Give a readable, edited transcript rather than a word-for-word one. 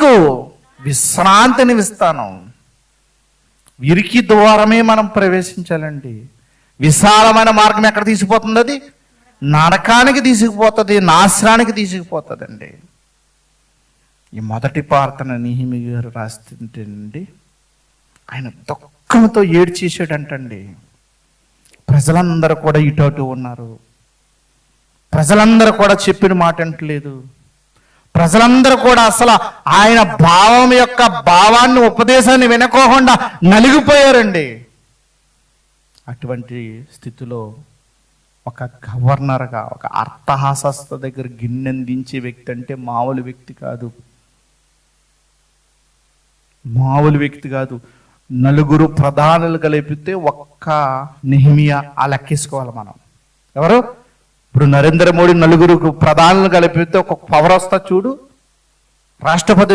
మీకు విశ్రాంతిని ఇస్తాను. ఇరికి ద్వారమే మనం ప్రవేశించాలండి. విశాలమైన మార్గం ఎక్కడ తీసుకుపోతుంది? అది నరకానికి తీసుకుపోతుంది, నాశనానికి తీసుకుపోతుందండి. ఈ మొదటి ప్రార్థన నెహెమీయా గారు రాస్తుంటేనండి, ఆయన దుఃఖంతో ఏడ్చేసాడంటండి. ప్రజలందరూ కూడా ఇటు అటు ఉన్నారు. ప్రజలందరూ కూడా చెప్పిన మాట అంటలేదు. ప్రజలందరూ కూడా అసలు ఆయన భావం యొక్క భావాన్ని, ఉపదేశాన్ని వినకోకుండా నలిగిపోయారండి. అటువంటి స్థితిలో ఒక గవర్నర్గా, ఒక అర్థశాస్త్ర దగ్గర గిన్నెందించే వ్యక్తి అంటే మామూలు వ్యక్తి కాదు, మామూలు వ్యక్తి కాదు. నలుగురు ప్రధానులు కలిపితే ఒక్క నెహెమీయా ఆ లెక్కేసుకోవాలి మనం. ఎవరు? ఇప్పుడు నరేంద్ర మోడీ నలుగురు ప్రధానులు కలిపితే ఒక పవర్ వస్తా చూడు, రాష్ట్రపతి